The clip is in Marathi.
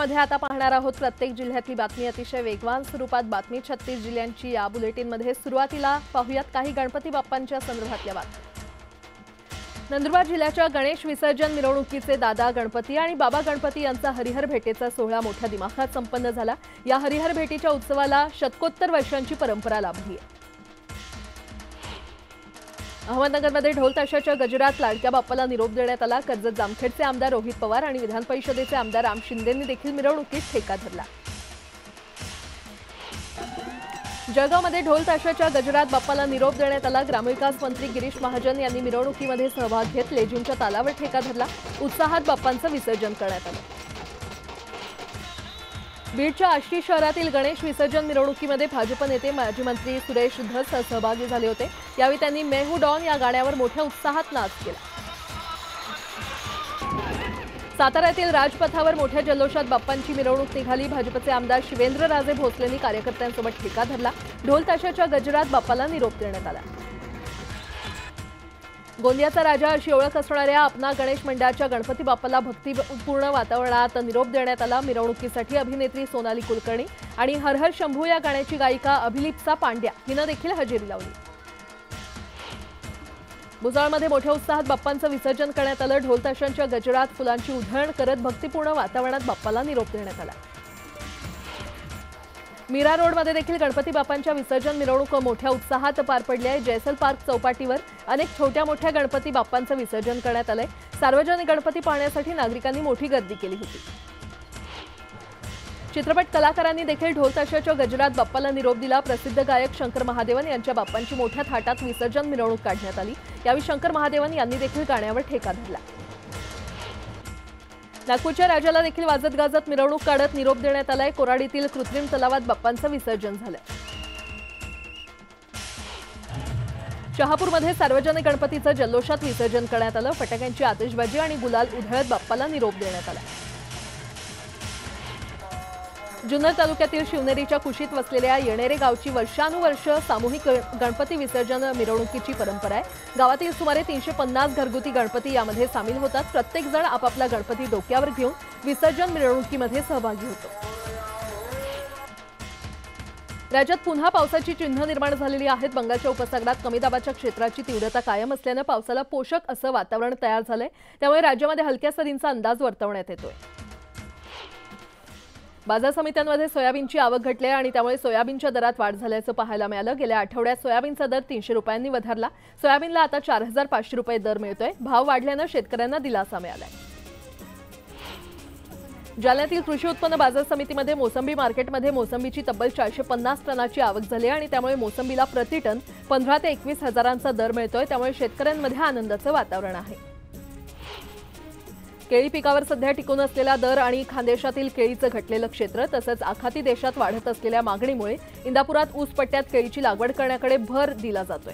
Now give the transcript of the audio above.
मध्ये आता पाहणार आहोत प्रत्येक जिल्ह्यातली बातमी अतिशय वेगवान स्वरूपात बातमी 36 जिल्ह्यांची या बुलेटिनमध्ये सुरुवातीला पाहूयात काही गणपती बाप्पांच्या संदर्भातल्या बातम्या। नंदुरबार जिल्ह्याच्या गणेश विसर्जन मिरवणुकीचे दादा गणपती आणि बाबा गणपती यांचा हरिहर भेटेचा सोहळा मोठ्या दिमाखात संपन्न झाला। या हरिहर भेटीच्या उत्सवाला शतकोत्तर वर्षांची परंपरा लाभली आहे। अहमदनगरमध्ये ढोल ताशाच्या गजरात लाडक्या बाप्पाला निरोप देण्यात आला। कर्जत जामखेडचे आमदार रोहित पवार आणि विधान परिषदेचे आमदार राम शिंदेंनी देखील मिरवणुकीत ठेका धरला। जळगावमध्ये ढोल ताशाच्या गजरात बाप्पाला निरोप देण्यात आला। ग्रामविकास मंत्री गिरीश महाजन यांनी मिरवणुकीमध्ये सहभाग घेत लेझिमच्या तालावर ठेका धरला। उत्साहात बाप्पांचं विसर्जन करण्यात आलं। बीडच्या आष्टी शहरातील गणेश विसर्जन मिरवणुकीमध्ये भाजप नेते माजी मंत्री सुरेश धस सहभागी झाले होते। यावेळी त्यांनी मैं हूं डॉन या गाण्यावर मोठ्या उत्साहात नाच केला। साताऱ्यातील राजपथावर मोठ्या जल्लोषात बाप्पांची मिरवणूक निघाली। भाजपचे आमदार शिवेंद्रराजे भोसलेंनी कार्यकर्त्यांसोबत ठेका धरला। ढोल ताशाच्या गजरात बाप्पाला निरोप देण्यात आला। गोंदियाचा राजा अशी ओळख असणाऱ्या अपना गणेश मंडळाच्या गणपती बाप्पाला भक्तिपूर्ण वातावरणात निरोप देण्यात आला। मिरवणुकीसाठी अभिनेत्री सोनाली कुलकर्णी आणि हर हर शंभू या गाण्याची गायिका अभिलिप्सा पांड्या हिनं देखील हजेरी लावली। भुसावळमध्ये मोठ्या उत्साहात बाप्पांचं विसर्जन करण्यात आलं। ढोल ताशांच्या गजरात फुलांची उधळण करत भक्तिपूर्ण वातावरणात बाप्पाला निरोप देण्यात आला। मीरा रोडमध्ये देखील गणपती बाप्पांच्या विसर्जन मिरवणूक मोठ्या उत्साहात पार पडली आहे। जयसल पार्क चौपाटीवर अनेक छोट्या मोठ्या गणपती बाप्पांचं विसर्जन करण्यात आलंय। सार्वजनिक गणपती पाहण्यासाठी नागरिकांनी मोठी गर्दी केली होती। चित्रपट कलाकारांनी देखील ढोल ताशाच्या गजरात बाप्पाला निरोप दिला। प्रसिद्ध गायक शंकर महादेवन यांच्या बाप्पांची मोठ्या थाटात विसर्जन मिरवणूक काढण्यात आली। यावेळी शंकर महादेवन यांनी देखील गाण्यावर ठेका धरला। नागपूरच्या राजाला देखील वाजत गाजत मिरवणूक काढत निरोप देण्यात आलाय। कोराडीतील कृत्रिम तलावात बाप्पांचं विसर्जन झालं। शहापूरमध्ये सार्वजनिक गणपतीचं जल्लोषात विसर्जन करण्यात आलं। फटाक्यांची आतिषबाजी आणि गुलाल उधळत बाप्पाला निरोप देण्यात आला। जुन्नर तालुक्यातील शिवनेरीच्या कुशीत वसलेल्या येणेरे गावची वर्षानुवर्ष सामूहिक गणपती विसर्जन मिरवणुकीची परंपरा आहे। गावातील सुमारे 350 घरगुती गणपती यामध्ये सामील होतात। प्रत्येक जण आपापला गणपती डोक्यावर घेऊन विसर्जन मिरवणुकीमध्ये सहभागी होतो। राज्यात पुन्हा पावसाची चिन्ह निर्माण झालेली आहेत। बंगालच्या उपसागरात कमी दाबाच्या क्षेत्राची तीव्रता कायम असल्याने पावसाला पोषक असं वातावरण तयार झालंय। त्यामुळे राज्यामध्ये हलक्या सरींचा अंदाज वर्तवण्यात येतोय। बाजार समित्यांमध्ये सोयाबीनची आवक घटली आणि त्यामुळे सोयाबीनच्या दरात वाढ झाल्याचं पाहायला मिळालं। गेल्या आठवड्यात सोयाबीनचा दर 300 रुपयांनी वधारला। सोयाबीनला आता 4500 रुपये दर मिळतोय। भाव वाढल्यानं शेतकऱ्यांना दिलासा मिळालाय। जालन्यातील कृषी उत्पन्न बाजार समितीमध्ये मोसंबी मार्केटमध्ये मोसंबीची तब्बल 450 टनाची आवक झाली आणि त्यामुळे मोसंबीला प्रति टन 15 ते 21 हजारांचा दर मिळतोय। त्यामुळे शेतकऱ्यांमध्ये आनंदाचं वातावरण आहे। केळी पिकावर सध्या टिकून असलेला दर आणि खानदेशातील केळीचं घटलेलं क्षेत्र तसंच आखाती देशात वाढत असलेल्या मागणीमुळे इंदापुरात ऊस पट्ट्यात केळीची लागवड करण्याकडे भर दिला जातोय।